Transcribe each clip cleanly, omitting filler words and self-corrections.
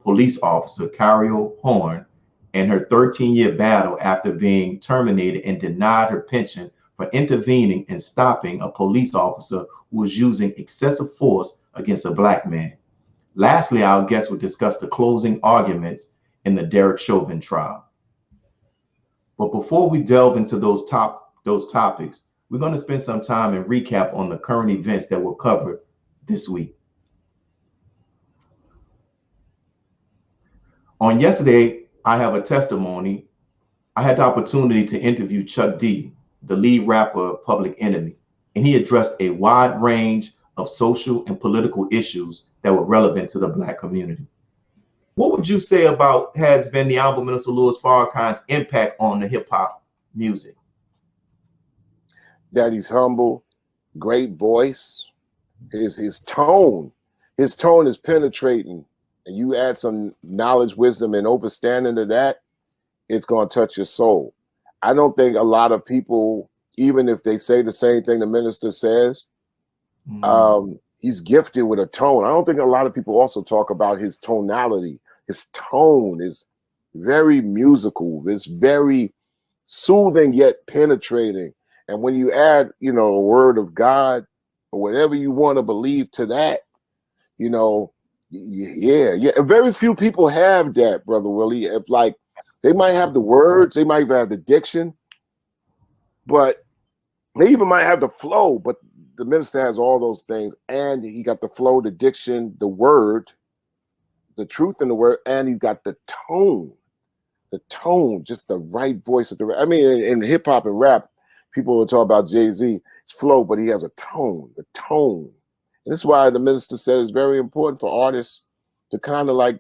police officer Carole Horne and her 13-year battle after being terminated and denied her pension for intervening and stopping a police officer who was using excessive force against a Black man. Lastly, our guest will discuss the closing arguments in the Derek Chauvin trial. But before we delve into those topics, we're going to spend some time and recap on the current events that were covered this week. On yesterday, I have a testimony. I had the opportunity to interview Chuck D, the lead rapper of Public Enemy, and he addressed a wide range of social and political issues that were relevant to the Black community. What would you say about has been the album Minister Louis Farrakhan's impact on the hip hop music? That he's humble, great voice, his tone is penetrating, and you add some knowledge, wisdom, and understanding to that, it's going to touch your soul. I don't think a lot of people, even if they say the same thing the minister says, he's gifted with a tone. I don't think a lot of people also talk about his tonality. His tone is very musical. It's very soothing yet penetrating. And when you add, a word of God or whatever you want to believe to that, yeah. Very few people have that, Brother Willie. If they might have the words, they might have the diction, but they even might have the flow. But the minister has all those things, and he got the flow, the diction, the word, the truth in the word, and he's got the tone, just the right voice. In hip hop and rap, people will talk about Jay-Z, it's flow, but he has a tone, the tone. And this is why the minister said it's very important for artists to kind of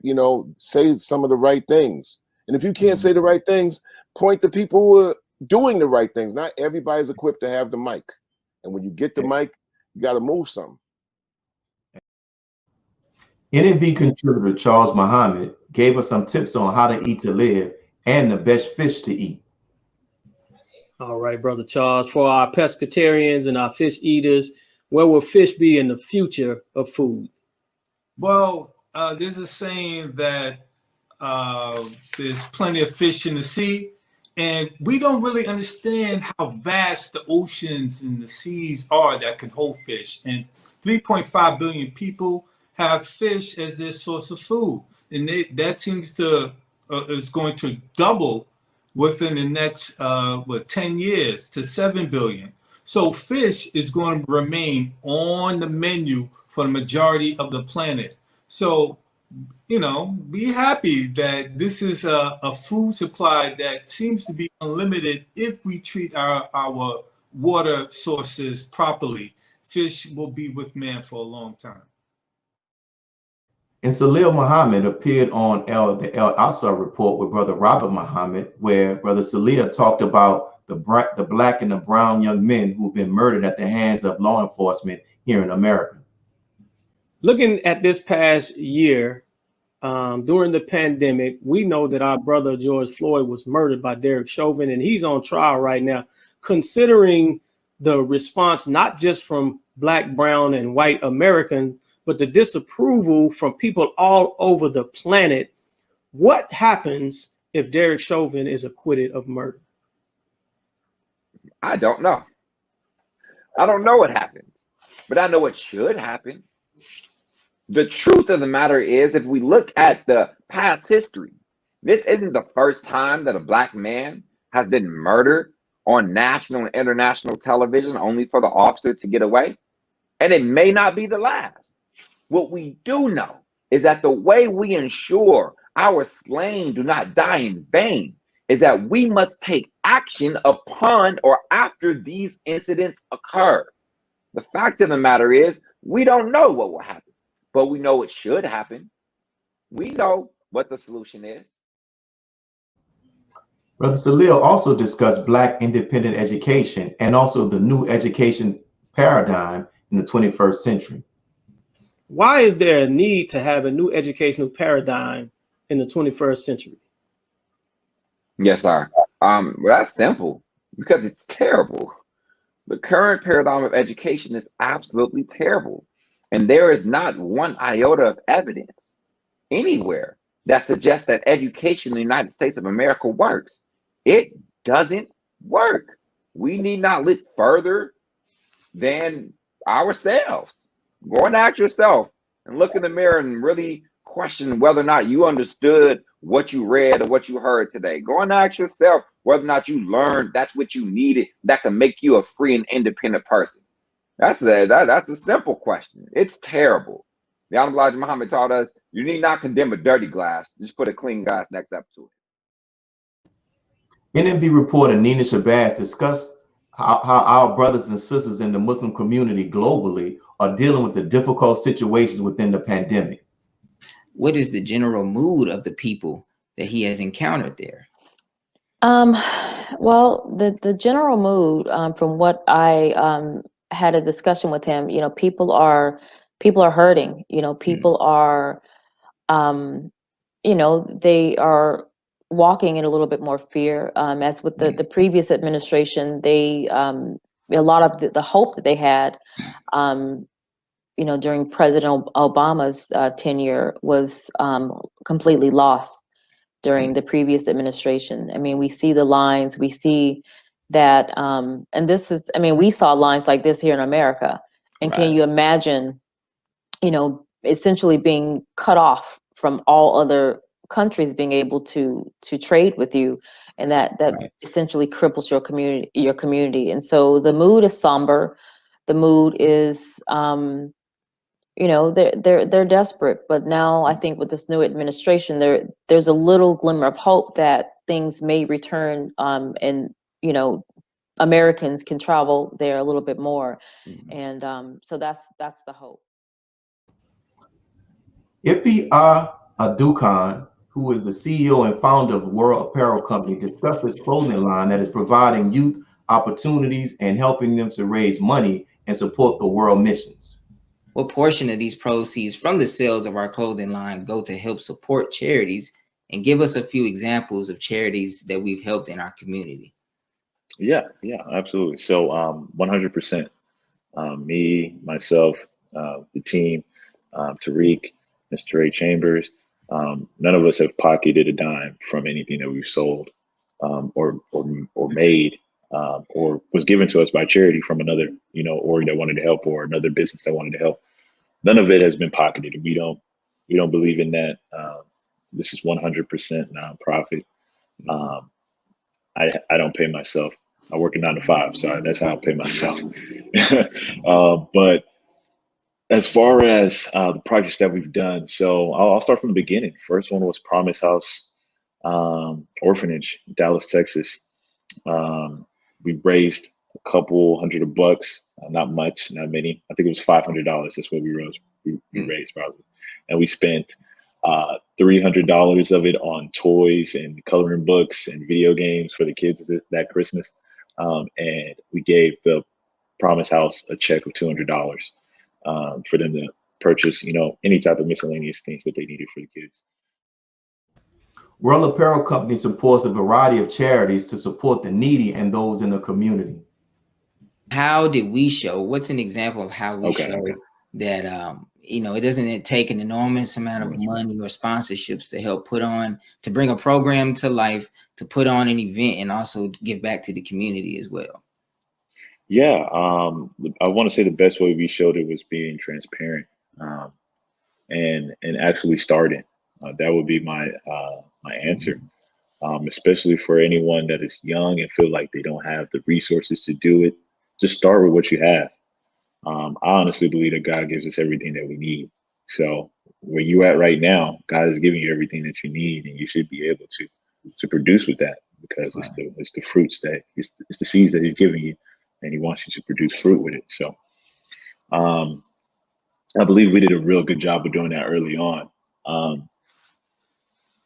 say some of the right things. And if you can't say the right things, point to people who are doing the right things. Not everybody's equipped to have the mic. And when you get the mic, you got to move something. NMV contributor Charles Muhammad gave us some tips on how to eat to live and the best fish to eat. All right, Brother Charles, for our pescatarians and our fish eaters, where will fish be in the future of food? Well, there's a saying that there's plenty of fish in the sea, and we don't really understand how vast the oceans and the seas are that can hold fish. And 3.5 billion people have fish as their source of food, and that seems to is going to double within the next 10 years to 7 billion. So fish is going to remain on the menu for the majority of the planet. So, be happy that this is a food supply that seems to be unlimited if we treat our water sources properly. Fish will be with man for a long time. And Salil Muhammad appeared on the El Asa report with Brother Robert Muhammad, where Brother Salih talked about the Black and the brown young men who've been murdered at the hands of law enforcement here in America. Looking at this past year, during the pandemic, we know that our brother George Floyd was murdered by Derek Chauvin, and he's on trial right now. Considering the response, not just from Black, brown, and white Americans, but the disapproval from people all over the planet, what happens if Derek Chauvin is acquitted of murder? I don't know. I don't know what happens, but I know what should happen. The truth of the matter is, if we look at the past history, this isn't the first time that a Black man has been murdered on national and international television only for the officer to get away. And it may not be the last. What we do know is that the way we ensure our slain do not die in vain is that we must take action upon or after these incidents occur. The fact of the matter is, we don't know what will happen, but we know it should happen. We know what the solution is. Brother Salil also discussed Black independent education and also the new education paradigm in the 21st century. Why is there a need to have a new educational paradigm in the 21st century? Yes, sir. Well, that's simple, because it's terrible. The current paradigm of education is absolutely terrible. And there is not one iota of evidence anywhere that suggests that education in the United States of America works. It doesn't work. We need not look further than ourselves. Go and ask yourself and look in the mirror and really question whether or not you understood what you read or what you heard today. Go and ask yourself whether or not you learned that's what you needed that can make you a free and independent person. That's a simple question. It's terrible. The Honorable Elijah Muhammad taught us you need not condemn a dirty glass, just put a clean glass next up to it. NMB reporter Nina Shabazz discussed how our brothers and sisters in the Muslim community globally are dealing with the difficult situations within the pandemic. What is the general mood of the people that he has encountered there? Well, the general mood, from what I had a discussion with him, you know, people are hurting. You know, people are, you know, they are walking in a little bit more fear. As with the previous administration, they a lot of the hope that they had, you know, during President Obama's tenure was completely lost during the previous administration. I mean, we see the lines, we see that, and this is, I mean, we saw lines like this here in America. And can you imagine, you know, essentially being cut off from all other countries being able to trade with you, and that essentially cripples your community. And so the mood is somber. The mood is, you know, they're desperate. But now I think with this new administration, there's a little glimmer of hope that things may return, and you know, Americans can travel there a little bit more. And so that's the hope. Ipi Adukan, who is the CEO and founder of World Apparel Company, discussed his clothing line that is providing youth opportunities and helping them to raise money and support the world missions. What portion of these proceeds from the sales of our clothing line go to help support charities? And give us a few examples of charities that we've helped in our community. Yeah, absolutely. So 100%, me, myself, the team, Tariq, Mr. A. Chambers, none of us have pocketed a dime from anything that we've sold, or made, or was given to us by charity from another, you know, org that wanted to help, or another business that wanted to help. None of it has been pocketed. We don't believe in that. This is 100% nonprofit. I don't pay myself. I work a 9 to 5. Sorry, that's how I pay myself. But as far as the projects that we've done, so I'll start from the beginning. First one was Promise House Orphanage, Dallas, Texas. We raised a couple $100, not much, not many. I think it was $500. That's what we raised probably, and we spent $300 of it on toys and coloring books and video games for the kids that Christmas. And we gave the Promise House a check of $200 for them to purchase, you know, any type of miscellaneous things that they needed for the kids. World Apparel Company supports a variety of charities to support the needy and those in the community. How did we show? What's an example of how we show that, you know, it doesn't take an enormous amount of money or sponsorships to help to bring a program to life, to put on an event, and also give back to the community as well? Yeah, I want to say the best way we showed it was being transparent, and actually starting. That would be my answer, especially for anyone that is young and feel like they don't have the resources to do it. Just start with what you have. I honestly believe that God gives us everything that we need. So where you at right now, God is giving you everything that you need, and you should be able to produce with that, because it's the fruits that it's the seeds that He's giving you, and He wants you to produce fruit with it. So I believe we did a real good job of doing that early on.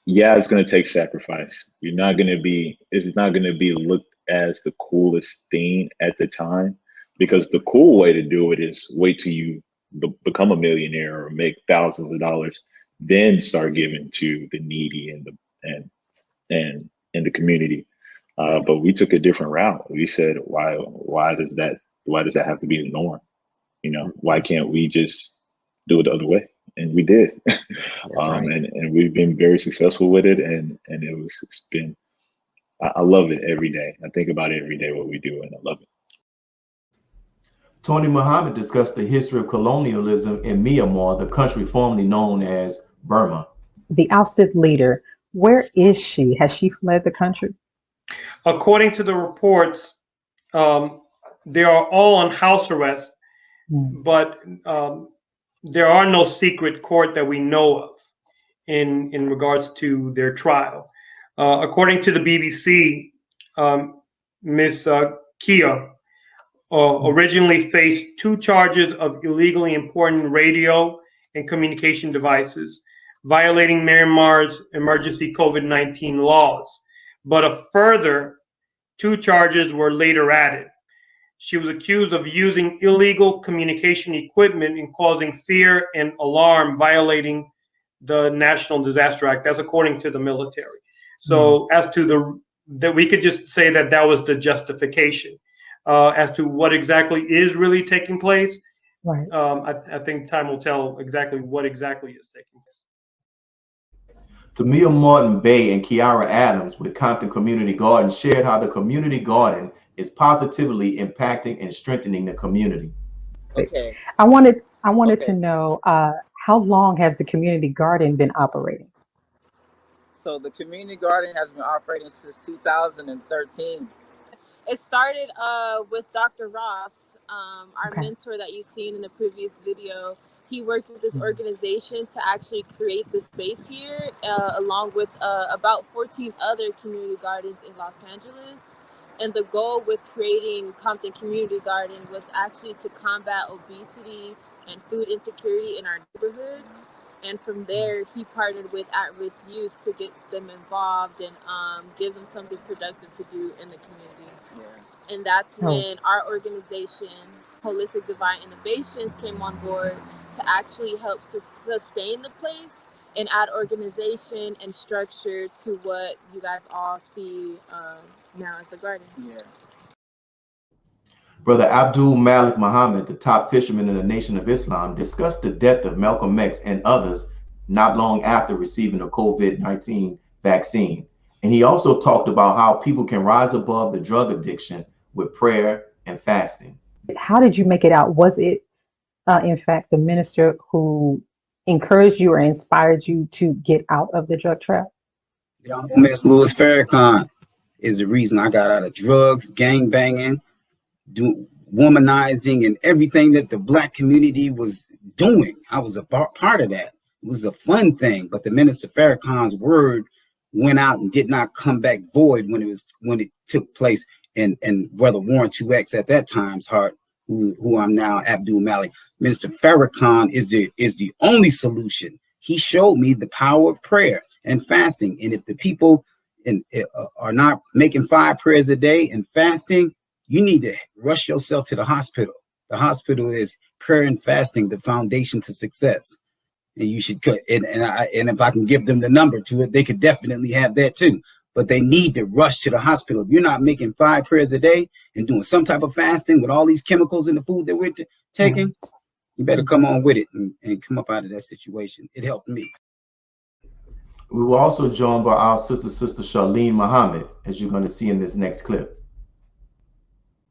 Yeah, it's going to take sacrifice. It's not going to be looked as the coolest thing at the time, because the cool way to do it is wait till you become a millionaire or make thousands of dollars, then start giving to the needy and the community. But we took a different route. We said, why does that have to be the norm? You know, why can't we just do it the other way we did. Right. And we've been very successful with it, and it's been, I love it every day. I think about it every day, what we do, and I love it. Tony Muhammad discussed the history of colonialism in Myanmar, the country formerly known as Burma. The ousted leader, where is she? Has she fled the country? According to the reports, they are all on house arrest, but there are no secret court that we know of in regards to their trial. According to the BBC, Ms. Kia originally faced 2 charges of illegally importing radio and communication devices, violating Myanmar's emergency COVID-19 laws. But a further 2 charges were later added. She was accused of using illegal communication equipment and causing fear and alarm, violating the National Disaster Act. That's according to the military. So as to that, we could just say that that was the justification. As to what exactly is really taking place, right? I think time will tell exactly what exactly is taking place. Tamia Martin Bay and Kiara Adams with Compton Community Garden shared how the community garden is positively impacting and strengthening the community. Okay. I wanted to know how long has the community garden been operating? So the community garden has been operating since 2013. It started with Dr. Ross, our mentor that you've seen in the previous video. He worked with this organization to actually create the space here, along with about 14 other community gardens in Los Angeles. And the goal with creating Compton Community Garden was actually to combat obesity and food insecurity in our neighborhoods. And from there, he partnered with at-risk youth to get them involved and give them something productive to do in the community. Yeah. And that's when our organization, Holistic Divine Innovations, came on board to actually help sustain the place and add organization and structure to what you guys all see now as the garden. Yeah. Brother Abdul Malik Muhammad, the top fisherman in the Nation of Islam, discussed the death of Malcolm X and others not long after receiving a COVID-19 vaccine. And he also talked about how people can rise above the drug addiction with prayer and fasting. How did you make it out? Was it, in fact, the minister who encouraged you or inspired you to get out of the drug trap? The Honorable Miss Louis Farrakhan is the reason I got out of drugs, gang banging, womanizing, and everything that the Black community was doing. I was a part of that. It was a fun thing, but the Minister Farrakhan's word went out and did not come back void when it took place in Brother Warren 2X at that time's heart, who I'm now, Abdul Malik. Minister Farrakhan is the only solution. He showed me the power of prayer and fasting, and if the people are not making 5 prayers a day and fasting, you need to rush yourself to the hospital. The hospital is prayer and fasting, the foundation to success. And you should, and if I can give them the number to it, they could definitely have that too. But they need to rush to the hospital. If you're not making 5 prayers a day and doing some type of fasting with all these chemicals in the food that we're taking, you better come on with it and come up out of that situation. It helped me. We were also joined by our sister Charlene Muhammad, as you're going to see in this next clip.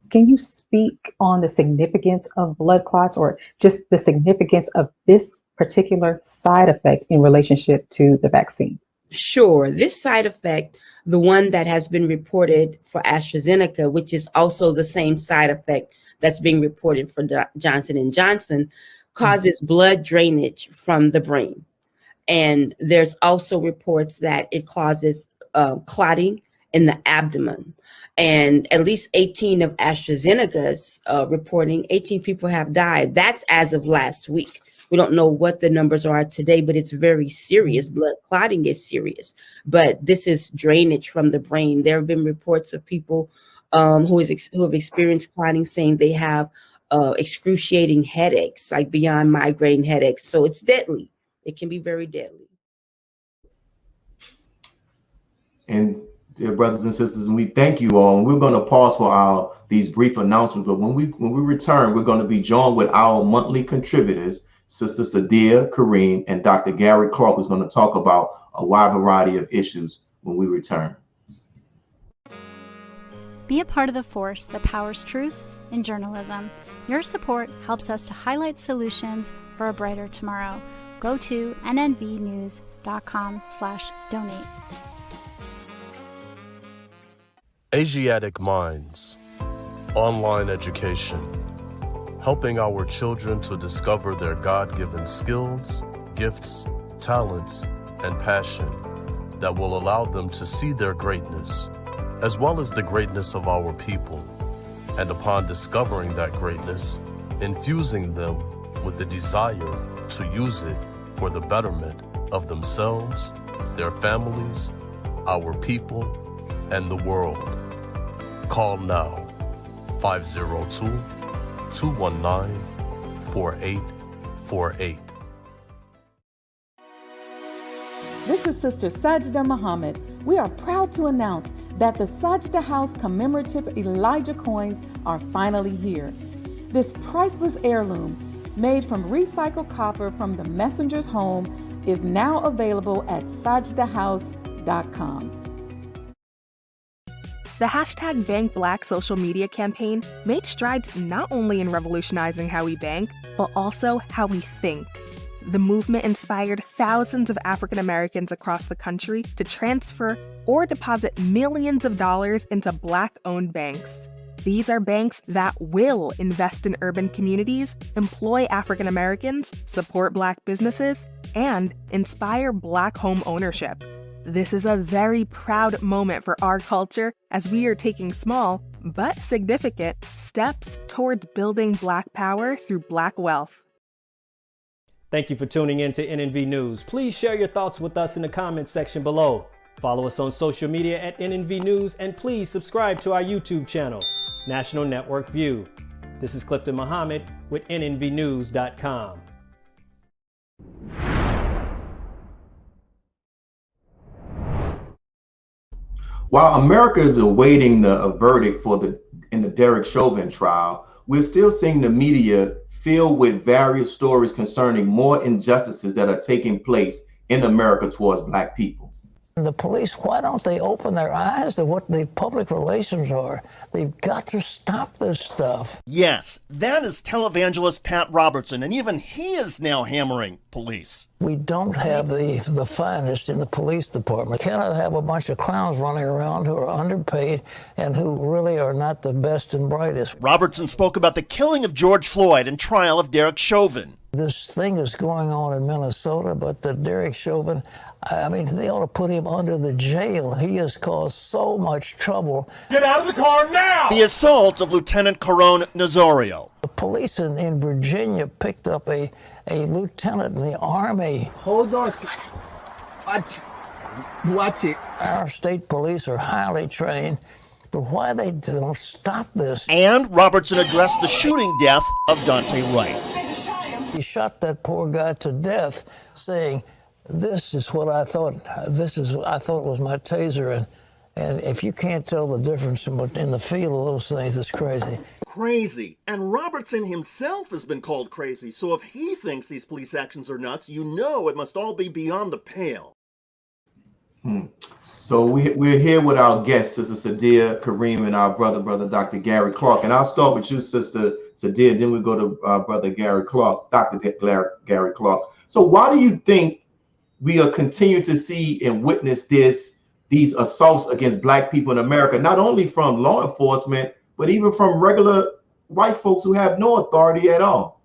Can you speak on the significance of blood clots, or just the significance of this particular side effect in relationship to the vaccine? Sure. This side effect, the one that has been reported for AstraZeneca, which is also the same side effect that's being reported for Johnson & Johnson, causes blood drainage from the brain. And there's also reports that it causes clotting in the abdomen. And at least 18 of AstraZeneca's reporting, 18 people have died. That's as of last week. We don't know what the numbers are today, but it's very serious. Blood clotting is serious, but this is drainage from the brain. There have been reports of people who have experienced clotting saying they have excruciating headaches, like beyond migraine headaches. So it's deadly. It can be very deadly. And dear brothers and sisters, and we thank you all. And we're going to pause for these brief announcements. But when we return, we're going to be joined with our monthly contributors. Sister Sadiyah, Karriem, and Dr. Gary Clark, who's going to talk about a wide variety of issues when we return. Be a part of the force that powers truth in journalism. Your support helps us to highlight solutions for a brighter tomorrow. Go to nnvnews.com/donate. Asiatic Minds, online education, helping our children to discover their God-given skills, gifts, talents, and passion that will allow them to see their greatness, as well as the greatness of our people, and upon discovering that greatness, infusing them with the desire to use it for the betterment of themselves, their families, our people, and the world. Call now, 502-219-4848. This is Sister Sadiyah Muhammad. We are proud to announce that the Sadiyah House commemorative Elijah coins are finally here. This priceless heirloom, made from recycled copper from the messenger's home, is now available at sadiyahhouse.com. The hashtag Bank Black social media campaign made strides not only in revolutionizing how we bank, but also how we think. The movement inspired thousands of African Americans across the country to transfer or deposit millions of dollars into Black-owned banks. These are banks that will invest in urban communities, employ African Americans, support Black businesses, and inspire Black home ownership. This is a very proud moment for our culture as we are taking small but significant steps towards building Black power through Black wealth. Thank you for tuning in to NNV News. Please share your thoughts with us in the comments section below. Follow us on social media at NNV News, and please subscribe to our YouTube channel, National Network View. This is Clifton Muhammad with nnvnews.com. While America is awaiting a verdict in the Derek Chauvin trial, we're still seeing the media filled with various stories concerning more injustices that are taking place in America towards Black people. The police, why don't they open their eyes to what the public relations are? They've got to stop this stuff. Yes, that is televangelist Pat Robertson, and even he is now hammering police. We don't have the finest in the police department. We cannot have a bunch of clowns running around who are underpaid and who really are not the best and brightest. Robertson spoke about the killing of George Floyd and trial of Derek Chauvin. This thing is going on in Minnesota, but the Derek Chauvin, I mean, they ought to put him under the jail. He has caused so much trouble. Get out of the car now! The assault of Lieutenant Carole Horne. The police in Virginia picked up a lieutenant in the Army. Hold on. Watch it. Our state police are highly trained, but why they don't stop this? And Robertson addressed the shooting death of Dante Wright. He shot that poor guy to death, saying, "This is what I thought. I thought was my taser." And if you can't tell the difference in the feel of those things, it's crazy. Crazy. And Robertson himself has been called crazy. So if he thinks these police actions are nuts, you know it must all be beyond the pale. So we're here with our guests, Sister Sadiyah, Karriem, and our brother Dr. Gary Clark. And I'll start with you, Sister Sadiyah, then we go to Brother Gary Clark, Dr. Gary Clark. So why do you think we are continue to see and witness these assaults against Black people in America, not only from law enforcement, but even from regular white folks who have no authority at all?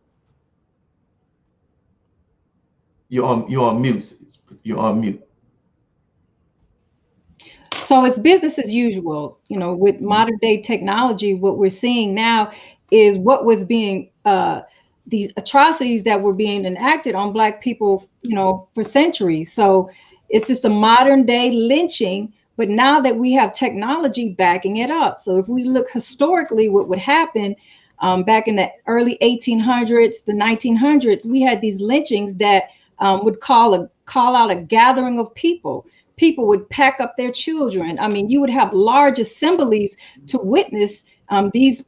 You're on mute, sis. You're on mute. So it's business as usual, you know, with modern day technology. What we're seeing now is what was being these atrocities that were being enacted on Black people, you know, for centuries. So it's just a modern day lynching, but now that we have technology backing it up. So if we look historically, what would happen back in the early 1800s, the 1900s, we had these lynchings that would call out a gathering of people. People would pack up their children. I mean, you would have large assemblies to witness these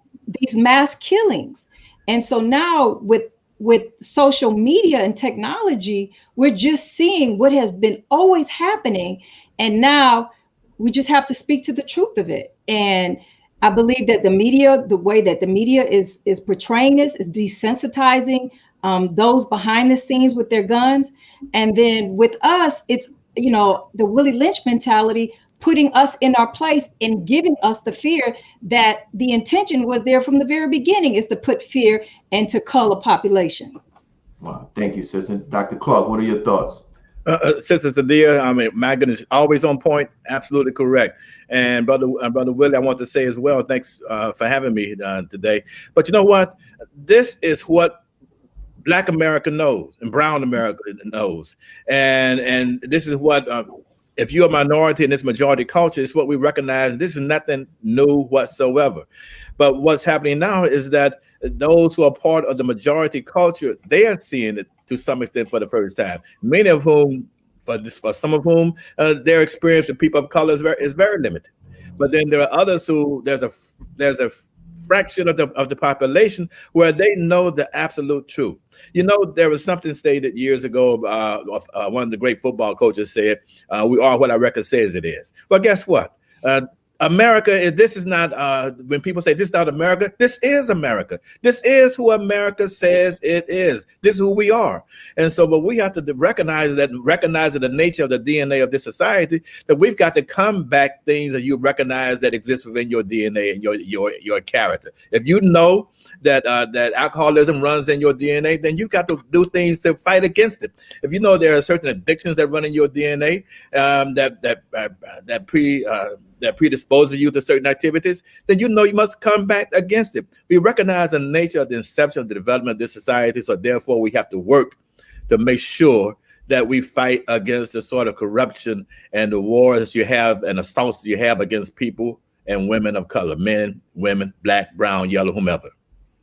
mass killings. And so now with with social media and technology, we're just seeing what has been always happening. And now we just have to speak to the truth of it. And I believe that the media, the way that the media is portraying this, is desensitizing those behind the scenes with their guns. And then with us, it's, you know, the Willie Lynch mentality, putting us in our place and giving us the fear that the intention was there from the very beginning, is to put fear and to cull a population. Wow, thank you, Sister. Dr. Clark, what are your thoughts? Sister Sadiyah, I mean, my goodness, always on point, absolutely correct. And brother Willie, I want to say as well, thanks for having me today. But you know what? This is what Black America knows and Brown America knows, and this is what. If you're a minority in this majority culture, it's what we recognize. This is nothing new whatsoever. But what's happening now is that those who are part of the majority culture, they are seeing it to some extent for the first time. Many of whom, for some of whom, their experience with people of color is very limited. But then there are others who there's a fraction of the population where they know the absolute truth. You know, there was something stated years ago. One of the great football coaches said, "We are what our record says it is." But guess what? America, this is not, when people say this is not America, this is America. This is who America says it is. This is who we are. And so, but we have to recognize the nature of the DNA of this society, that we've got to come back things that you recognize that exist within your DNA and your character. If you know that that alcoholism runs in your DNA, then you've got to do things to fight against it. If you know there are certain addictions that run in your DNA that predisposes you to certain activities, then you know you must come back against it. We recognize the nature of the inception of the development of this society, so therefore we have to work to make sure that we fight against the sort of corruption and the wars you have and assaults you have against people and women of color, men, women, black, brown, yellow, whomever.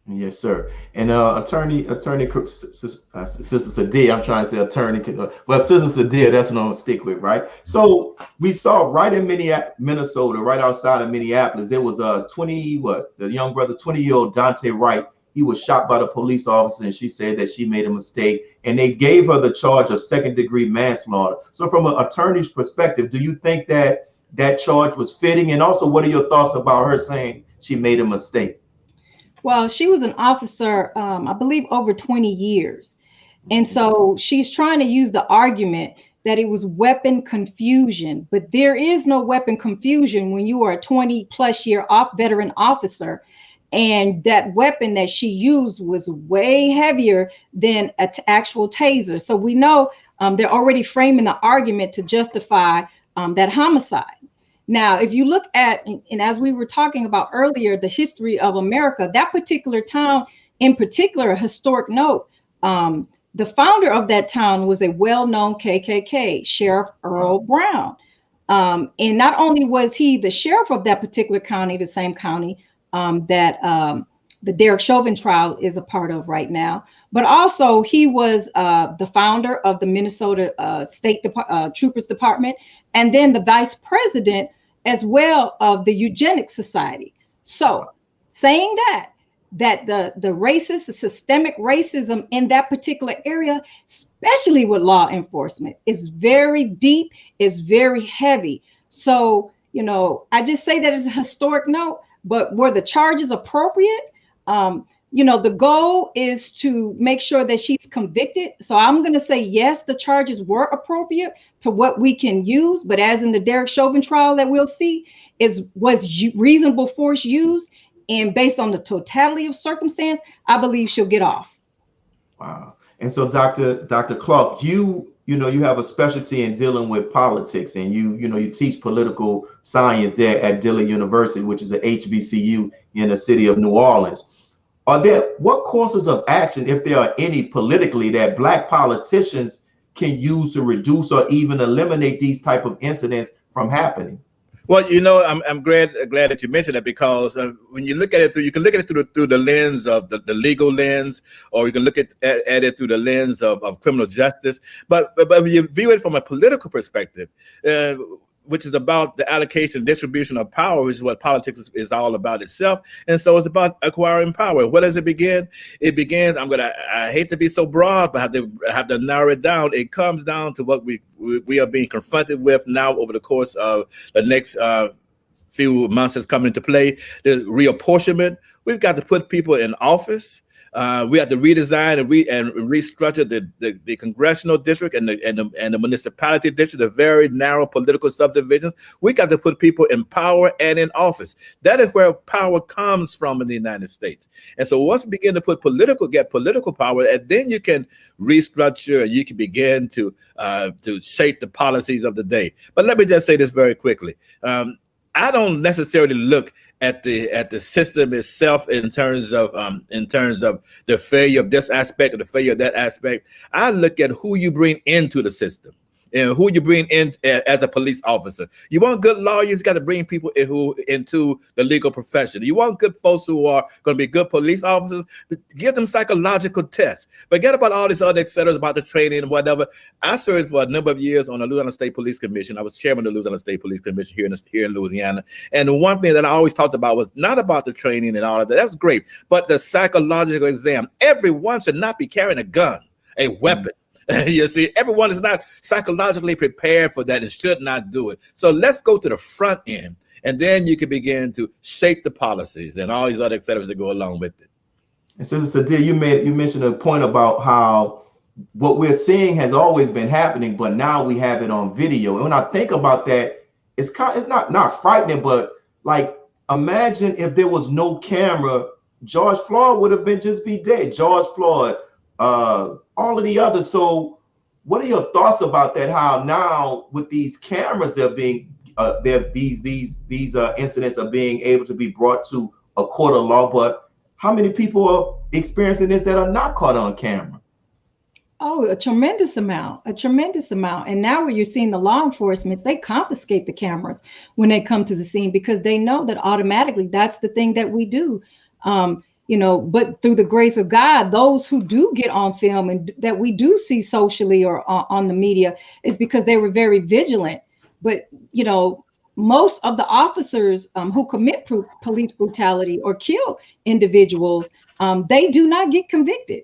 Yes, sir. And attorney, Sister Sadiyah, I'm trying to say attorney, well, Sister Sadiyah, that's what I'm gonna stick with, right? So we saw right in Minnesota, right outside of Minneapolis, there was a the young brother, 20-year-old Dante Wright. He was shot by the police officer, and she said that she made a mistake, and they gave her the charge of second-degree manslaughter. So from an attorney's perspective, do you think that that charge was fitting? And also, what are your thoughts about her saying she made a mistake? Well, she was an officer, I believe, over 20 years. And so she's trying to use the argument that it was weapon confusion, but there is no weapon confusion when you are a 20-plus-year veteran officer. And that weapon that she used was way heavier than an actual taser. So we know they're already framing the argument to justify that homicide. Now, if you look at, and as we were talking about earlier, the history of America, that particular town in particular, a historic note, the founder of that town was a well-known KKK, Sheriff Earl Brown. And not only was he the sheriff of that particular county, the same county that the Derek Chauvin trial is a part of right now, but also he was the founder of the Minnesota State Troopers Department, and then the vice president as well of the Eugenics Society. So saying that the racist, the systemic racism in that particular area, especially with law enforcement, is very deep, is very heavy. So, you know, I just say that as a historic note, but were the charges appropriate? You know, the goal is to make sure that she's convicted. So I'm going to say, yes, the charges were appropriate to what we can use. But as in the Derek Chauvin trial that we'll see, was reasonable force used? And based on the totality of circumstance, I believe she'll get off. Wow. And so Dr. Clark, you have a specialty in dealing with politics, and you teach political science there at Dillard University, which is an HBCU in the city of New Orleans. What courses of action, if there are any politically, that Black politicians can use to reduce or even eliminate these type of incidents from happening? Well, you know, I'm glad that you mentioned that, because when you look at it you can look at it through the lens of the legal lens, or you can look at it through the lens of criminal justice. But if you view it from a political perspective, which is about the allocation and distribution of power, which is what politics is all about itself. And so it's about acquiring power. Where does it begin? It begins, I hate to be so broad, but I have to narrow it down. It comes down to what we are being confronted with now over the course of the next few months that's coming into play. The reapportionment. We've got to put people in office. We have to redesign and restructure the congressional district and the municipality district, the very narrow political subdivisions. We got to put people in power and in office. That is where power comes from in the United States. And so once we begin to get political power, and then you can restructure and you can begin to shape the policies of the day. But let me just say this very quickly. I don't necessarily look at the system itself in terms of the failure of this aspect or the failure of that aspect. I look at who you bring into the system and who you bring in as a police officer. You want good lawyers, got to bring people into the legal profession. You want good folks who are going to be good police officers, give them psychological tests. Forget about all these other etceteras about the training and whatever. I served for a number of years on the Louisiana State Police Commission. I was chairman of the Louisiana State Police Commission here in Louisiana. And the one thing that I always talked about was not about the training and all of that. That's great. But the psychological exam. Everyone should not be carrying a gun, a weapon. You see, everyone is not psychologically prepared for that and should not do it. So let's go to the front end, and then you can begin to shape the policies and all these other etceteras that go along with it. And Sister Sadiyah, you mentioned a point about how what we're seeing has always been happening, but now we have it on video. And when I think about that, it's not frightening, but like imagine if there was no camera, George Floyd would have just be dead. George Floyd, all of the others. So what are your thoughts about that? How now with these cameras these incidents are being able to be brought to a court of law, but how many people are experiencing this that are not caught on camera? Oh, a tremendous amount. And now where you're seeing the law enforcement, they confiscate the cameras when they come to the scene because they know that automatically that's the thing that we do. But through the grace of God, those who do get on film and that we do see socially or on the media is because they were very vigilant. But, most of the officers who commit police brutality or kill individuals, they do not get convicted.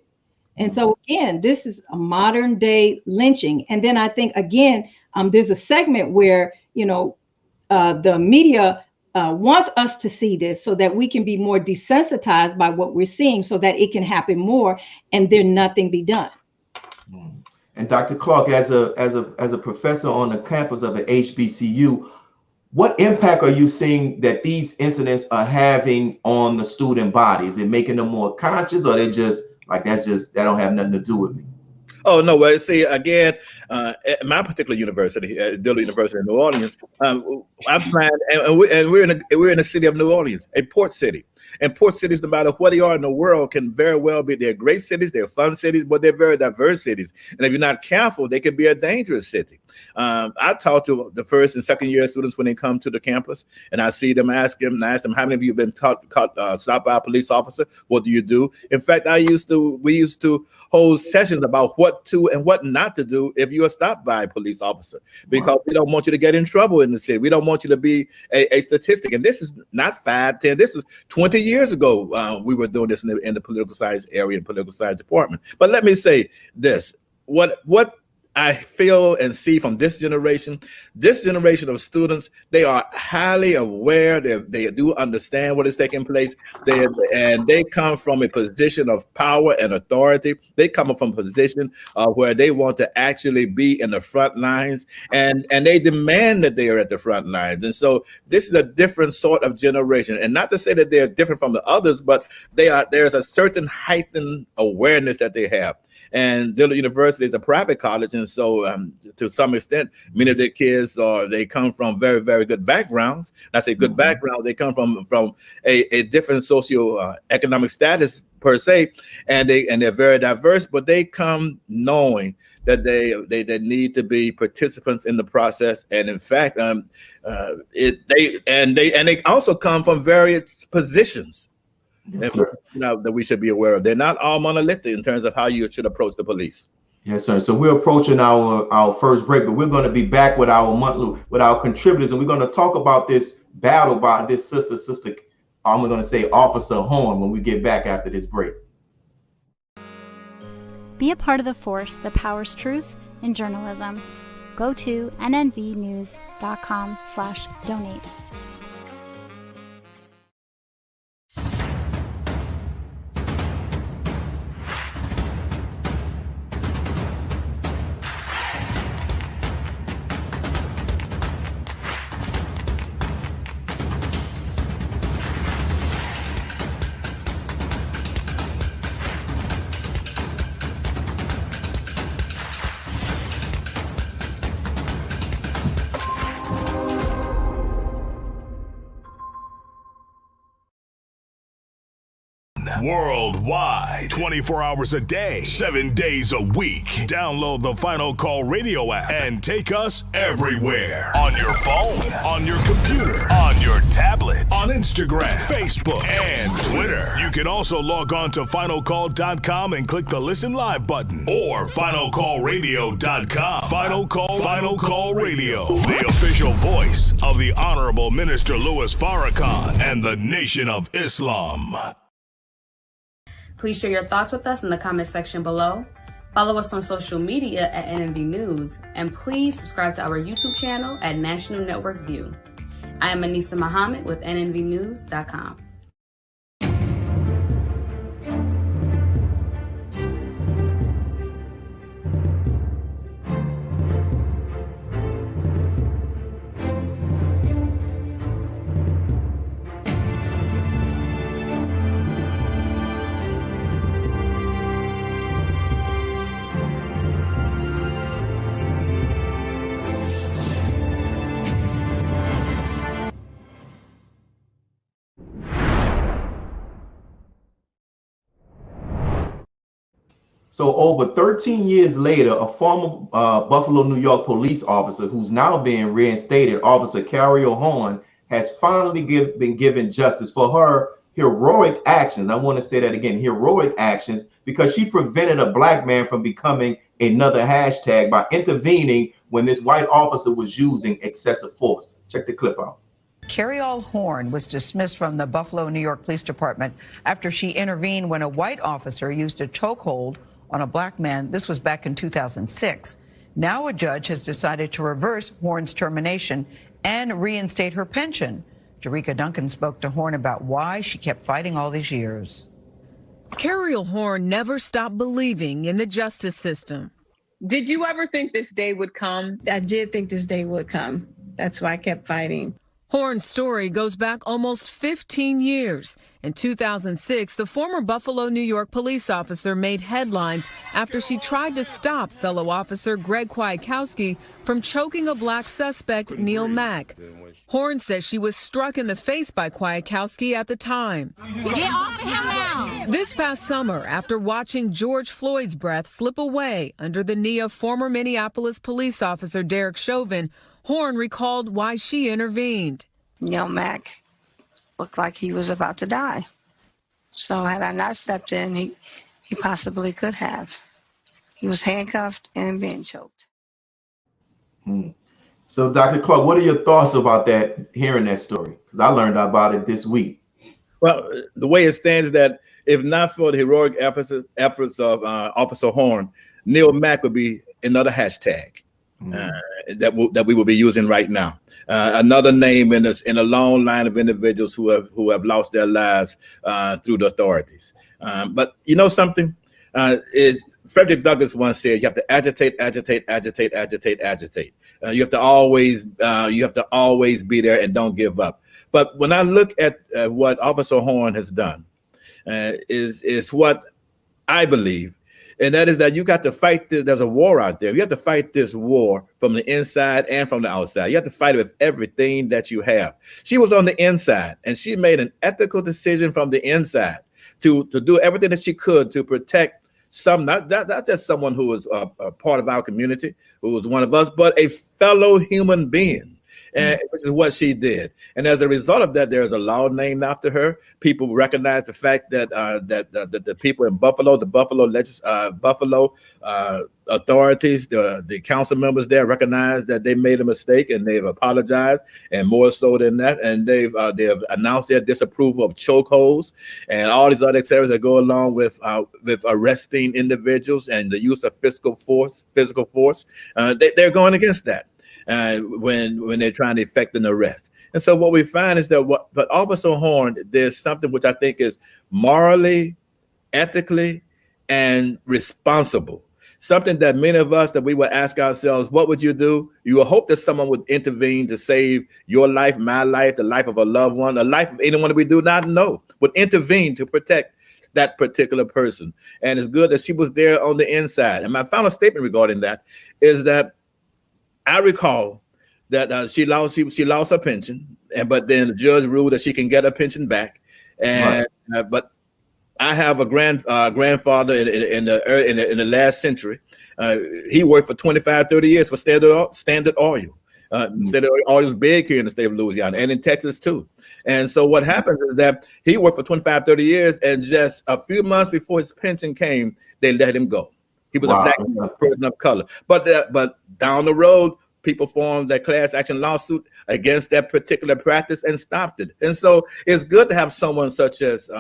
And so, again, this is a modern day lynching. And then I think, again, there's a segment where, the media wants us to see this so that we can be more desensitized by what we're seeing so that it can happen more and then nothing be done. And Dr. Clark, as a professor on the campus of an HBCU, what impact are you seeing that these incidents are having on the student body? Is it making them more conscious, or they just like that don't have nothing to do with me? Oh, no. Well, see, again, at my particular university, Dillard University in New Orleans, I'm flying, and we're in the city of New Orleans, a port city. And port cities, no matter what they are in the world, can very well be, they're great cities, they're fun cities, but they're very diverse cities. And if you're not careful, they can be a dangerous city. I talk to the first and second year students when they come to the campus, and I see them ask them, how many of you have been stopped by a police officer? What do you do? In fact, we used to hold sessions about what to and what not to do if you are stopped by a police officer, because we don't want you to get in trouble in the city. We don't want you to be a statistic. And this is not 5, 10, this is 20 years ago. We were doing this in the political science area and political science department. But let me say this, what I feel and see from this generation of students, they are highly aware. They do understand what is taking place. They come from a position of power and authority. They come from a position where they want to actually be in the front lines, and they demand that they are at the front lines. And so this is a different sort of generation. And not to say that they're different from the others, but there's a certain heightened awareness that they have. And Dillard University is a private college, and so to some extent, many of the kids they come from very, very good backgrounds. And I say good background; they come from a different socio-economic status per se, and they're very diverse. But they come knowing that they need to be participants in the process, and in fact, they also come from various positions. Yes, that we should be aware of. They're not all monolithic in terms of how you should approach the police. Yes, sir. So we're approaching our first break, but we're going to be back with our monthly, with our contributors, and we're going to talk about this battle by this sister, I'm going to say Officer Horne, when we get back after this break. Be a part of the force that powers truth in journalism. Go to nnvnews.com/donate. Worldwide, 24 hours a day, 7 days a week. Download the Final Call Radio app and take us everywhere. On your phone, on your computer, on your tablet, on Instagram, Facebook, and Twitter. You can also log on to finalcall.com and click the Listen Live button, or finalcallradio.com. Final Call Radio, the official voice of the Honorable Minister Louis Farrakhan and the Nation of Islam. Please share your thoughts with us in the comment section below. Follow us on social media at NNV News, and please subscribe to our YouTube channel at National Network View. I am Anissa Muhammad with nnvnews.com. So over 13 years later, a former Buffalo, New York police officer who's now being reinstated, Officer Carole Horne, has finally been given justice for her heroic actions. I want to say that again, heroic actions, because she prevented a black man from becoming another hashtag by intervening when this white officer was using excessive force. Check the clip out. Carole Horne was dismissed from the Buffalo, New York Police Department after she intervened when a white officer used a chokehold on a black man. This was back in 2006. Now a judge has decided to reverse Horne's termination and reinstate her pension. Jerika Duncan spoke to Horne about why she kept fighting all these years. Carole Horne never stopped believing in the justice system. Did you ever think this day would come? I did think this day would come. That's why I kept fighting. Horne's story goes back almost 15 years. In 2006, the former Buffalo, New York police officer made headlines after she tried to stop fellow officer Greg Kwiatkowski from choking a black suspect, Neil Mack. Horne says she was struck in the face by Kwiatkowski at the time. Get off of him now! This past summer, after watching George Floyd's breath slip away under the knee of former Minneapolis police officer Derek Chauvin, Horne recalled why she intervened. Neil Mack looked like he was about to die. So had I not stepped in, he possibly could have. He was handcuffed and being choked. So Dr. Clark, what are your thoughts about that, hearing that story? Because I learned about it this week. Well, the way it stands that if not for the heroic efforts of Officer Horne, Neil Mack would be another hashtag. That we will be using right now. Another name in a long line of individuals who have lost their lives through the authorities. But you know something? Is Frederick Douglass once said, you have to agitate. You have to always be there and don't give up. But when I look at what Officer Horne has done, is what I believe. And that is that you got to fight this. There's a war out there. You have to fight this war from the inside and from the outside. You have to fight it with everything that you have. She was on the inside, and she made an ethical decision from the inside to do everything that she could to protect not just someone who was a part of our community, who was one of us, but a fellow human being. and which is what she did. And as a result of that, there's a law named after her. People recognize the fact that the people in Buffalo, the Buffalo authorities, the council members there recognize that they made a mistake and they've apologized, and more so than that, and they've announced their disapproval of chokeholds and all these other activities that go along with arresting individuals and the use of physical force. They're going against that when they're trying to effect an arrest. And so what we find is that but Officer Horne, there's something which I think is morally, ethically, and responsible. Something that many of us, that we would ask ourselves, what would you do? You would hope that someone would intervene to save your life, my life, the life of a loved one, the life of anyone we do not know, would intervene to protect that particular person. And it's good that she was there on the inside. And my final statement regarding that is that I recall that she lost her pension, but then the judge ruled that she can get her pension back. And but I have a grandfather in the last century. He worked for 25, 30 years for Standard Oil. Standard Oil is big here in the state of Louisiana and in Texas too. And so what happened is that he worked for 25, 30 years, and just a few months before his pension came, they let him go. He was a black person of color. But down the road, people formed that class action lawsuit against that particular practice and stopped it. And so it's good to have someone such as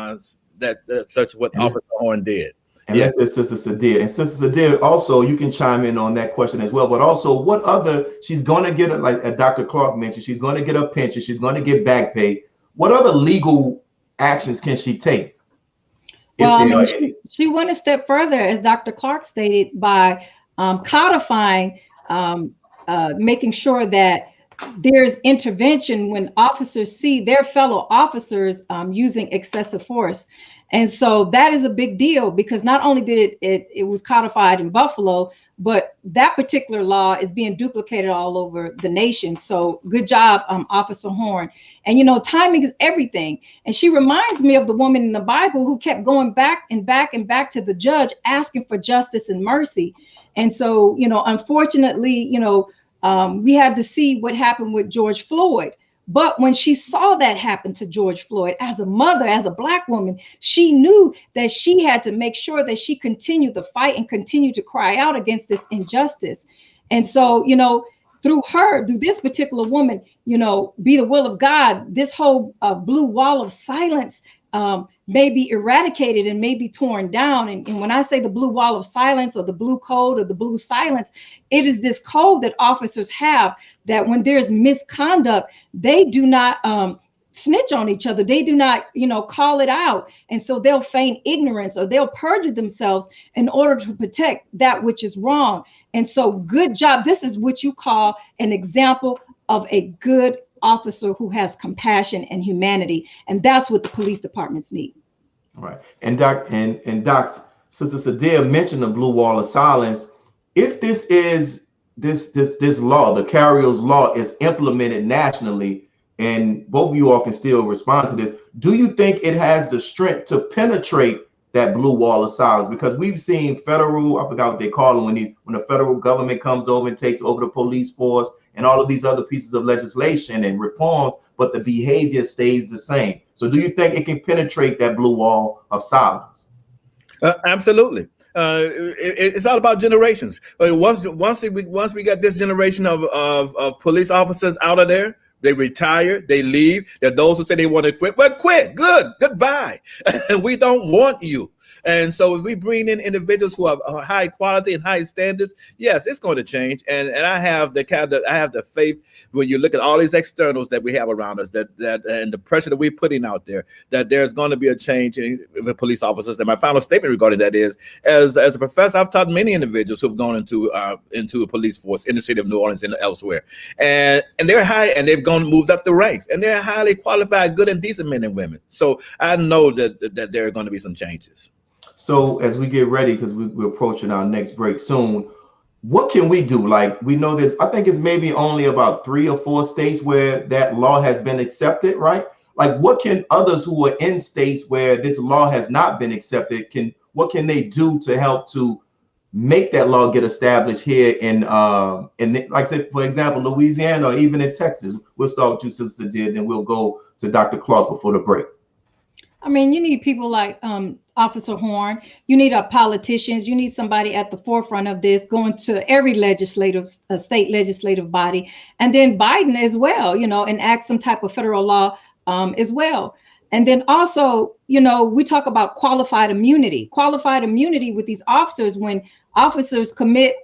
such what Officer Horne did. And that's Sister Sadiyah. And Sister Sadiyah, also, you can chime in on that question as well. But also, what other, she's going to get, like Dr. Clark mentioned, she's going to get a pension, she's going to get back pay. What other legal actions can she take? Well, she went a step further, as Dr. Clark stated, by codifying, making sure that there's intervention when officers see their fellow officers using excessive force. And so that is a big deal, because not only did it was codified in Buffalo, but that particular law is being duplicated all over the nation. So good job, Officer Horne. And, you know, timing is everything. And she reminds me of the woman in the Bible who kept going back and back and back to the judge, asking for justice and mercy. And so, you know, unfortunately, you know, we had to see what happened with George Floyd. But when she saw that happen to George Floyd, as a mother, as a Black woman, she knew that she had to make sure that she continued the fight and continued to cry out against this injustice. And so, you know, through this particular woman, you know, be the will of God, this whole blue wall of silence may be eradicated and may be torn down. And when I say the blue wall of silence, or the blue code, or the blue silence, it is this code that officers have, that when there's misconduct, they do not snitch on each other. They do not, you know, call it out. And so they'll feign ignorance, or they'll perjure themselves in order to protect that which is wrong. And so good job. This is what you call an example of a good officer who has compassion and humanity. And that's what the police departments need. All right. And Doc, Sister Sadiyah mentioned the blue wall of silence. If this is this law, the Carrio's law, is implemented nationally, and both of you all can still respond to this, do you think it has the strength to penetrate that blue wall of silence? Because we've seen federal, I forgot what they call it, when the federal government comes over and takes over the police force and all of these other pieces of legislation and reforms, but the behavior stays the same. So do you think it can penetrate that blue wall of silence? Absolutely. It's all about generations. Once we got this generation of police officers out of there, they retire, they leave. There are those who say they want to quit, but quit, goodbye. And we don't want you. And so if we bring in individuals who have high quality and high standards, yes, it's going to change. And I have the faith, when you look at all these externals that we have around us, that and the pressure that we're putting out there, that there's going to be a change in the police officers. And my final statement regarding that is, as a professor, I've taught many individuals who've gone into a police force in the city of New Orleans and elsewhere, and they're high, and they've moved up the ranks, and they're highly qualified, good and decent men and women. So I know that there are going to be some changes. So as we get ready, because we're approaching our next break soon, what can we do? Like, we know this, I think it's maybe only about 3 or 4 states where that law has been accepted, right? Like, what can others who are in states where this law has not been accepted, what can they do to help to make that law get established here in like I said, for example, Louisiana or even in Texas? We'll start with you, Sister Sadiyah, then we'll go to Dr. Clark before the break. I mean, you need people like Officer Horne. You need politicians. You need somebody at the forefront of this, going to every state legislative body, and then Biden as well, enact some type of federal law as well. And then also, we talk about qualified immunity with these officers. When officers commit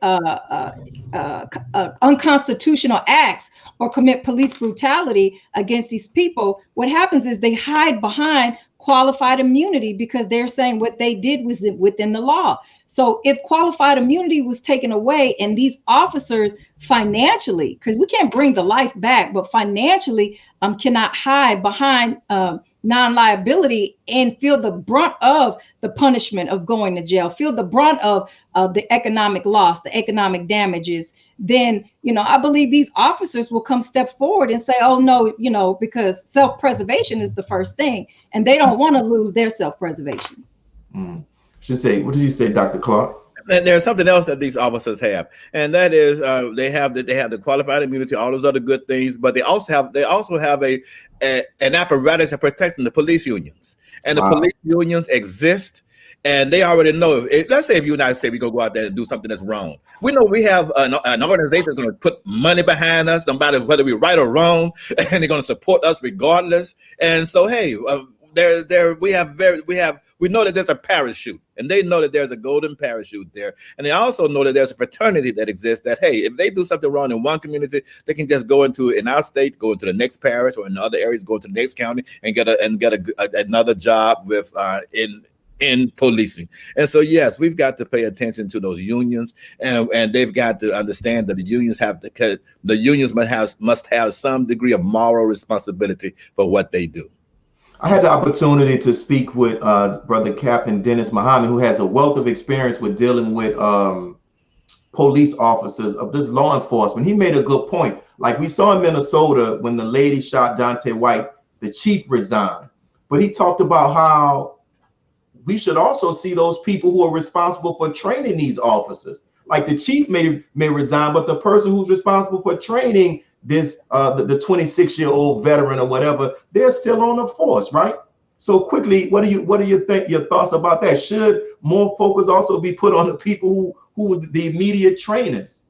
unconstitutional acts or commit police brutality against these people, what happens is they hide behind qualified immunity because they're saying what they did was within the law. So if qualified immunity was taken away and these officers financially, because we can't bring the life back, but financially cannot hide behind non-liability and feel the brunt of the punishment of going to jail, feel the brunt of the economic loss, the economic damages, then, I believe these officers will come step forward and say, oh no, because self-preservation is the first thing, and they don't want to lose their self-preservation. What did you say, Dr. Clark? And there's something else that these officers have, and that is they have the qualified immunity, all those other good things, but they also have an apparatus that protects them, the police unions, and the police unions exist, and they already know. Let's say if you and I say we go out there and do something that's wrong, we know we have an organization that's going to put money behind us, no matter whether we're right or wrong, and they're going to support us regardless. And so, hey. We know that there's a parachute, and they know that there's a golden parachute there, and they also know that there's a fraternity that exists. That hey, if they do something wrong in one community, they can just go in our state, go into the next parish, or in other areas, go to the next county, and get another job with in policing. And so yes, we've got to pay attention to those unions, and they've got to understand that the unions must have some degree of moral responsibility for what they do. I had the opportunity to speak with Brother Captain Dennis Muhammad, who has a wealth of experience with dealing with police officers of this law enforcement. He made a good point. Like we saw in Minnesota when the lady shot Dante White, the chief resigned. But he talked about how we should also see those people who are responsible for training these officers. Like the chief may resign, but the person who's responsible for training this the 26-year-old veteran or whatever, they're still on the force, right? So quickly, what do you think your thoughts about that? Should more focus also be put on the people who was the immediate trainers,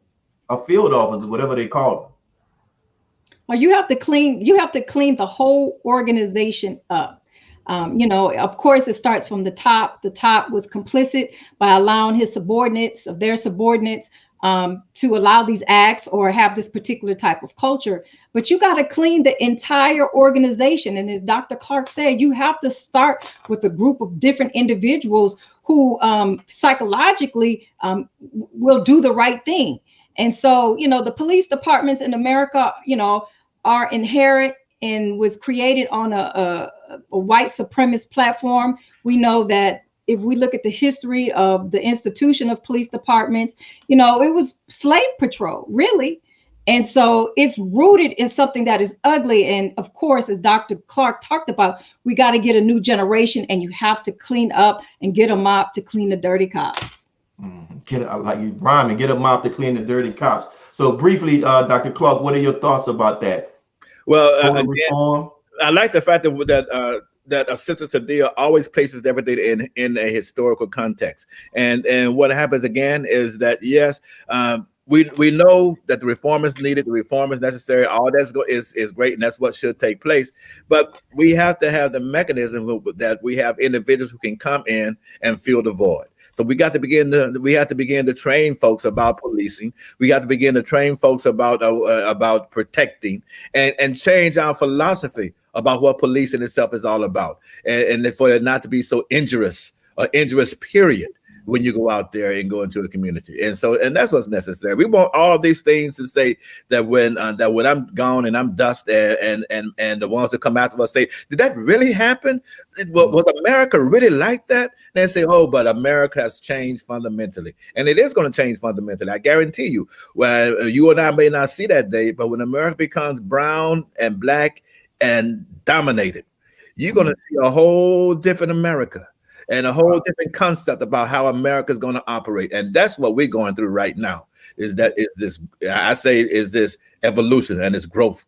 or field officers, whatever they call them? Well, you have to clean the whole organization up. Of course, it starts from the top. The top was complicit by allowing their subordinates to allow these acts or have this particular type of culture. But you got to clean the entire organization. And as Dr. Clark said, you have to start with a group of different individuals who psychologically will do the right thing. And so, the police departments in America, are inherent and was created on a white supremacist platform. We know that if we look at the history of the institution of police departments, it was slave patrol, really. And so it's rooted in something that is ugly. And of course, as Dr. Clark talked about, we got to get a new generation, and you have to clean up and get a mop to clean the dirty cops. Get a mop to clean the dirty cops. So briefly, Dr. Clark, what are your thoughts about that? Well, again, I like the fact that Sister Sadiyah always places everything in a historical context. And what happens again is that, yes, we know that the reform is needed, the reform is necessary, all that's is great, and that's what should take place. But we have to have the mechanism that we have individuals who can come in and fill the void. So we have to begin to train folks about policing. We got to begin to train folks about protecting and change our philosophy about what policing itself is all about, and for it not to be so injurious period when you go out there and go into a community. And that's what's necessary. We want all of these things to say that when I'm gone and I'm dust, and the ones that come after us say, did that really happen? Was America really like that? And they say, oh, but America has changed fundamentally. And it is going to change fundamentally. I guarantee you. Well, you and I may not see that day, but when America becomes brown and black and dominated, you're going to see a whole different America. and a whole different concept about how America is going to operate. And that's what we're going through right now. Is this evolution and it's growth.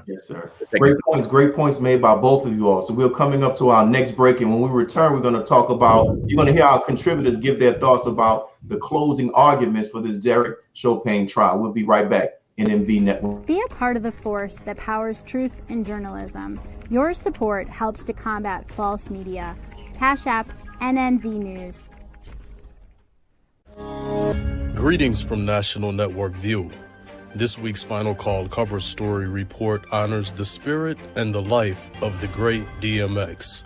Yes, sir. Great points made by both of you all. So we're coming up to our next break, and when we return, we're going to talk about, you're going to hear our contributors give their thoughts about the closing arguments for this Derek Chauvin trial. We'll be right back. NNV Network. Be a part of the force that powers truth in journalism. Your support helps to combat false media. Cash App NNV News. Greetings from National Network View. This week's Final Call cover story report honors the spirit and the life of the great DMX.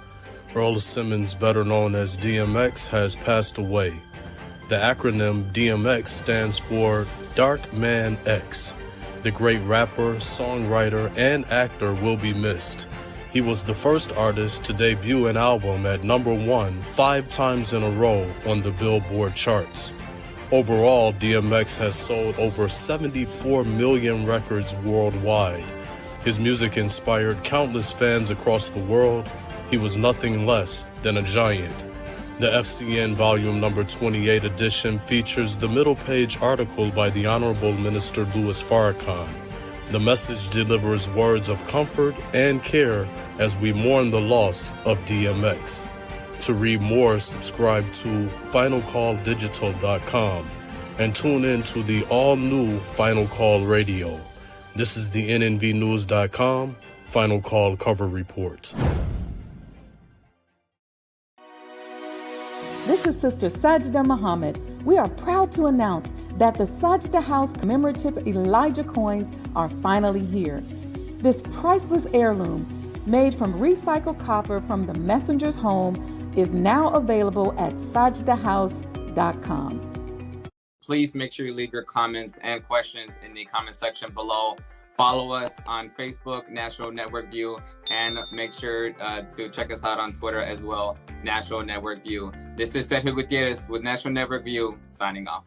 Earl Simmons, better known as DMX, has passed away. The acronym DMX stands for Dark Man X. The great rapper, songwriter, and actor will be missed. He was the first artist to debut an album at #1 5 times in a row on the Billboard charts. Overall, DMX has sold over 74 million records worldwide. His music inspired countless fans across the world. He was nothing less than a giant. The FCN Volume Number 28 edition features the middle page article by the Honorable Minister Louis Farrakhan. The message delivers words of comfort and care as we mourn the loss of DMX. To read more, subscribe to finalcalldigital.com and tune in to the all-new Final Call Radio. This is the NNVnews.com Final Call cover report. This is Sister Sadiyah Muhammad. We are proud to announce that the Sadiyah House commemorative Elijah coins are finally here. This priceless heirloom, made from recycled copper from the messenger's home, is now available at sadiyahhouse.com. Please make sure you leave your comments and questions in the comment section below. Follow us on Facebook, National Network View, and make sure to check us out on Twitter as well, National Network View. This is Sergio Gutierrez with National Network View, signing off.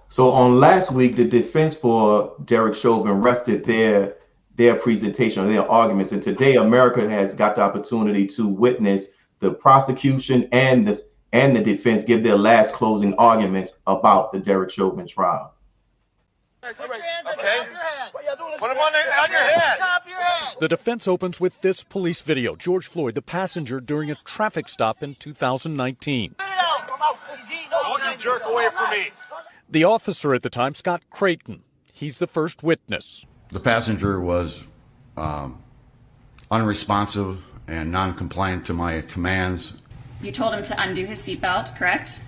So on last week, the defense for Derek Chauvin rested their presentation, or their arguments, and today America has got the opportunity to witness the prosecution and the defense give their last closing arguments about the Derek Chauvin trial. Okay. Put them on your head. The defense opens with this police video. George Floyd, the passenger during a traffic stop in 2019. Don't you jerk away from me. The officer at the time, Scott Creighton, he's the first witness. The passenger was unresponsive and non-compliant to my commands. You told him to undo his seatbelt, correct?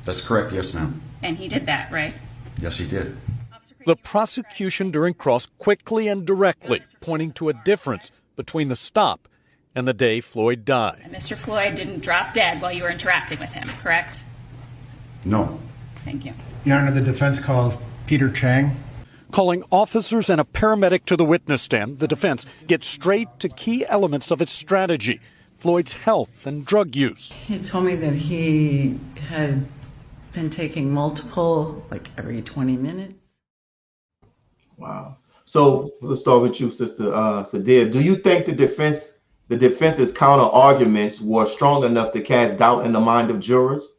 That's correct, yes, ma'am. And he did that, right? Yes, he did. The prosecution during cross quickly and directly pointing to a difference between the stop and the day Floyd died. And Mr. Floyd didn't drop dead while you were interacting with him, correct? No. Thank you. Your Honor, the defense calls Peter Chang. Calling officers and a paramedic to the witness stand, the defense gets straight to key elements of its strategy: Floyd's health and drug use. He told me that he had been taking multiple, like every 20 minutes. Wow. So let's start with you, Sister Sadiyah. Do you think the defense's counter arguments were strong enough to cast doubt in the mind of jurors?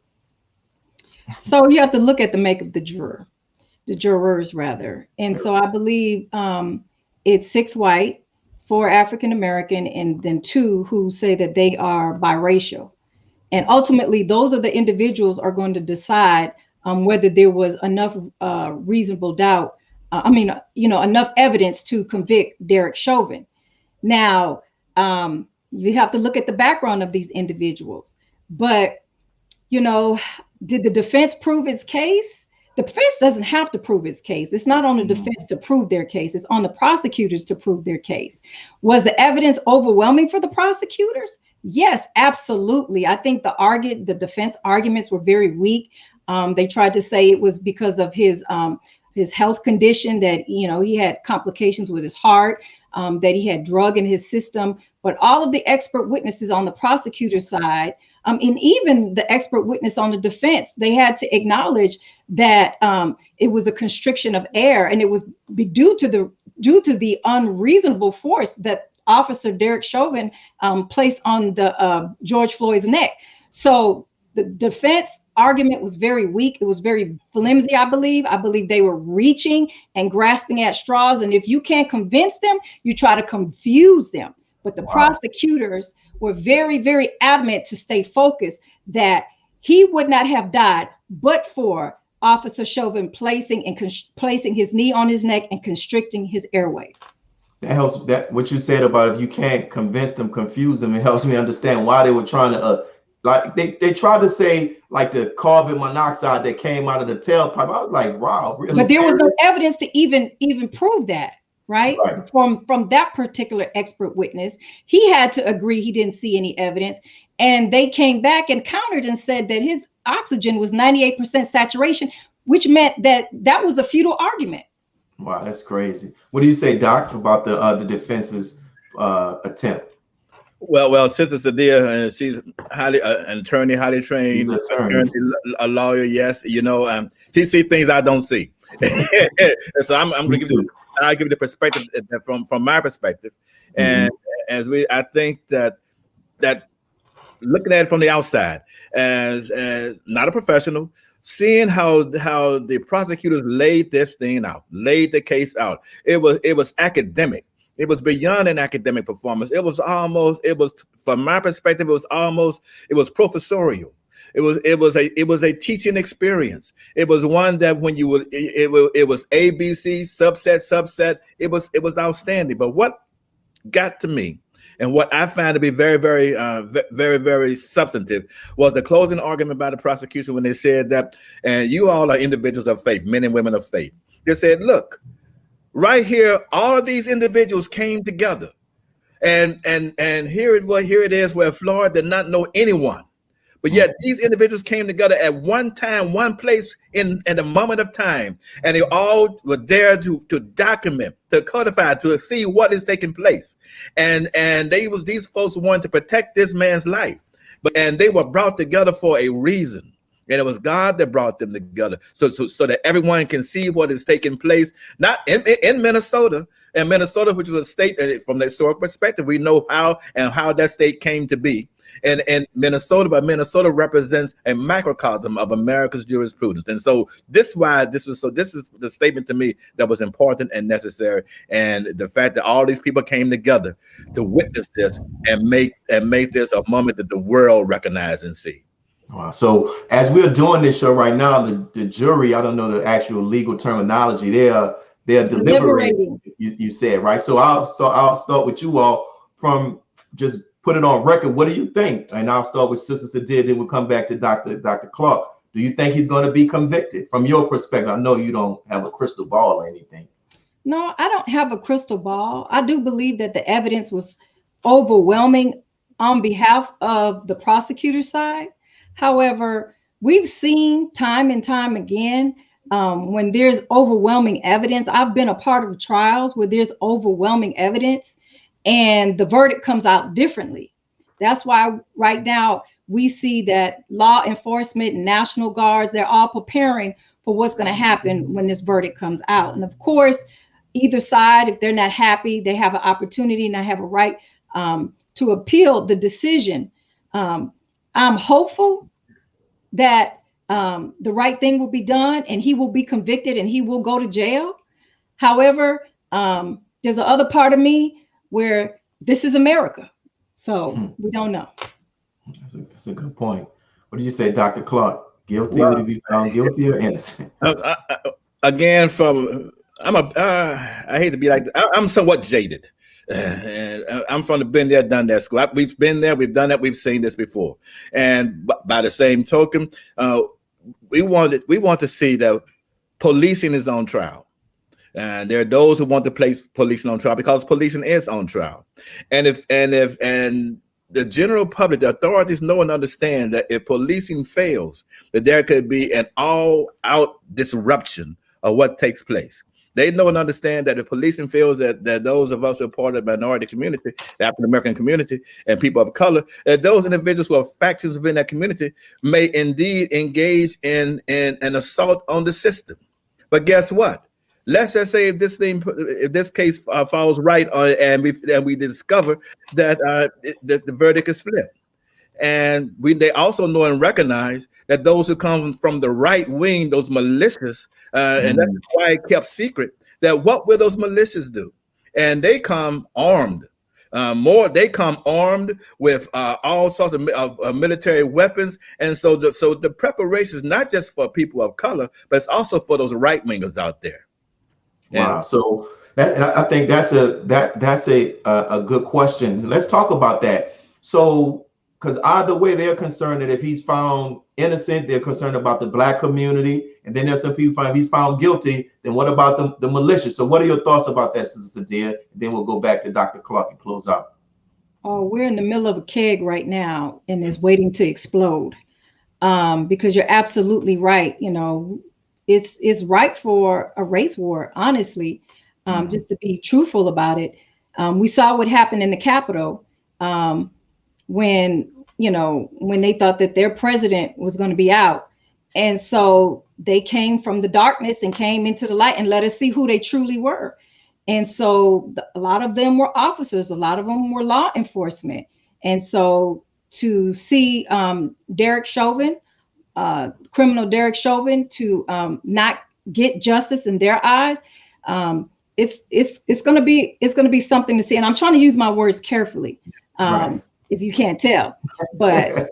So you have to look at the make of the jurors rather. And so I believe it's 6 white, 4 African American, and then 2 who say that they are biracial. And ultimately, those are the individuals are going to decide whether there was enough reasonable doubt. Enough evidence to convict Derek Chauvin. Now, you have to look at the background of these individuals. But, did the defense prove its case? The defense doesn't have to prove its case. It's not on the defense to prove their case. It's on the prosecutors to prove their case. Was the evidence overwhelming for the prosecutors? Yes, absolutely. I think the defense arguments were very weak. They tried to say it was because of his health condition, that he had complications with his heart, that he had drug in his system. But all of the expert witnesses on the prosecutor's side, and even the expert witness on the defense, they had to acknowledge that it was a constriction of air, and it was due to due to the unreasonable force that Officer Derek Chauvin placed on the George Floyd's neck. So the defense argument was very weak. It was very flimsy, I believe. I believe they were reaching and grasping at straws. And if you can't convince them, you try to confuse them. But the prosecutors were very, very adamant to stay focused that he would not have died but for Officer Chauvin placing his knee on his neck and constricting his airways. That helps. That what you said about if you can't convince them, confuse them, it helps me understand why they were trying to like they tried to say like the carbon monoxide that came out of the tailpipe. I was like, wow, really? But there serious? was no evidence to even prove that, right? From that particular expert witness. He had to agree he didn't see any evidence. And they came back and countered and said that his oxygen was 98% saturation, which meant that was a futile argument. Wow, that's crazy. What do you say, Doc, about the defense's attempt? Well, Sister Sadiyah, and she's an attorney, highly trained, a lawyer. Yes, you know, she sees things I don't see. So I'm going to give you the perspective from my perspective, and I think that looking at it from the outside as not a professional, seeing how the prosecutors laid this thing out, laid the case out, it was academic. It was beyond an academic performance. It was from my perspective, it was professorial. It was a teaching experience. It was one that when you would, it was ABC, subset. It was outstanding. But what got to me, and what I found to be very, very, very, very substantive, was the closing argument by the prosecution when they said that, and you all are individuals of faith, men and women of faith. They said, look, right here, all of these individuals came together, and here it is where Floyd did not know anyone, but yet these individuals came together at one time, one place, in a moment of time, and they all were there to document, to codify, to see what is taking place, and these folks wanted to protect this man's life, and they were brought together for a reason. And it was God that brought them together, so that everyone can see what is taking place, not in Minnesota, and Minnesota, which was a state from the historical perspective, we know how that state came to be, and Minnesota, but Minnesota represents a microcosm of America's jurisprudence, and so this is the statement to me that was important and necessary, and the fact that all these people came together to witness this and make this a moment that the world recognize and see. Wow. So as we're doing this show right now, the jury, I don't know the actual legal terminology, they're deliberating. You said, right? So I'll start with you all from just put it on record. What do you think? And I'll start with Sister Sadiyah, then we'll come back to Dr. Clark. Do you think he's going to be convicted from your perspective? I know you don't have a crystal ball or anything. No, I don't have a crystal ball. I do believe that the evidence was overwhelming on behalf of the prosecutor's side. However, we've seen time and time again when there's overwhelming evidence. I've been a part of trials where there's overwhelming evidence and the verdict comes out differently. That's why right now we see that law enforcement and National Guards, they're all preparing for what's going to happen when this verdict comes out. And of course, either side, if they're not happy, they have an opportunity and I have a right to appeal the decision. I'm hopeful that the right thing will be done and he will be convicted and he will go to jail. However, there's a other part of me where this is America. So we don't know. That's a good point. What did you say, Dr. Clark? Guilty? Would he be found guilty or innocent? Again, I hate to be like, I'm somewhat jaded. And I'm from the been there, done that school. We've been there, we've done that, we've seen this before. And by the same token, we want to see that policing is on trial. And there are those who want to place policing on trial because policing is on trial. And if the general public, the authorities know and understand that if policing fails, that there could be an all-out disruption of what takes place. They know and understand that if policing fails, that those of us who are part of the minority community, the African American community, and people of color, that those individuals who are factions within that community may indeed engage in an assault on the system. But guess what? let's just say if this case falls right, and we discover that the verdict is flipped. And they also know and recognize that those who come from the right wing, those militias, and that's why it kept secret, that what will those militias do? And they come armed. They come armed with all sorts of military weapons. And so the preparation is not just for people of color, but it's also for those right wingers out there. Wow. And so and I think that's a good question. Let's talk about that. So, because either way, they're concerned that if he's found innocent, they're concerned about the Black community. And then there's some people if he's found guilty, then what about the militia? So what are your thoughts about that, Sister Sadiyah? And then we'll go back to Dr. Clark and close out. Oh, we're in the middle of a keg right now, and it's waiting to explode. Because you're absolutely right. You know, it's ripe for a race war, honestly, just to be truthful about it. We saw what happened in the Capitol. When they thought that their president was going to be out. And so they came from the darkness and came into the light and let us see who they truly were. And so a lot of them were officers. A lot of them were law enforcement. And so to see Derek Chauvin, criminal Derek Chauvin, to not get justice in their eyes, it's going to be something to see. And I'm trying to use my words carefully. Right. If you can't tell, but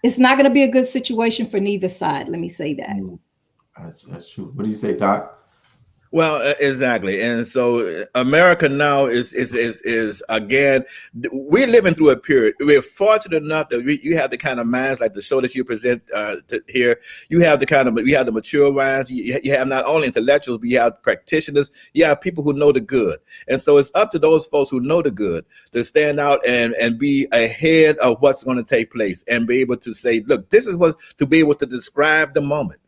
it's not going to be a good situation for neither side. Let me say that. That's true. What do you say, Doc? Well, exactly. And so America now is again, we're living through a period. We're fortunate enough that you have the kind of minds like the show that you present here. You have the mature minds. You have not only intellectuals, but you have practitioners. You have people who know the good. And so it's up to those folks who know the good to stand out and be ahead of what's going to take place and be able to say, look, this is what, to be able to describe the moment.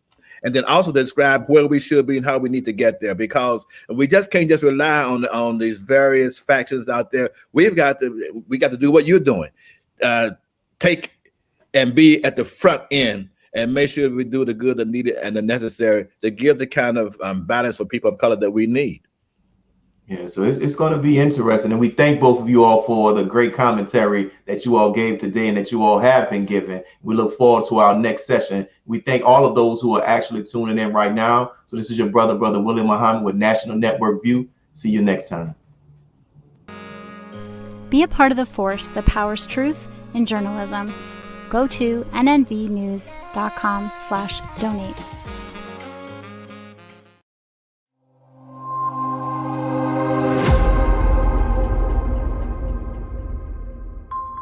And then also describe where we should be and how we need to get there, because we just can't just rely on these various factions out there. We got to do what you're doing, take and be at the front end and make sure we do the good, the needed, and the necessary to give the kind of balance for people of color that we need. Yeah, so it's going to be interesting. And we thank both of you all for the great commentary that you all gave today and that you all have been giving. We look forward to our next session. We thank all of those who are actually tuning in right now. So this is your brother William Muhammad with National Network View. See you next time. Be a part of the force that powers truth in journalism. Go to nnvnews.com/donate.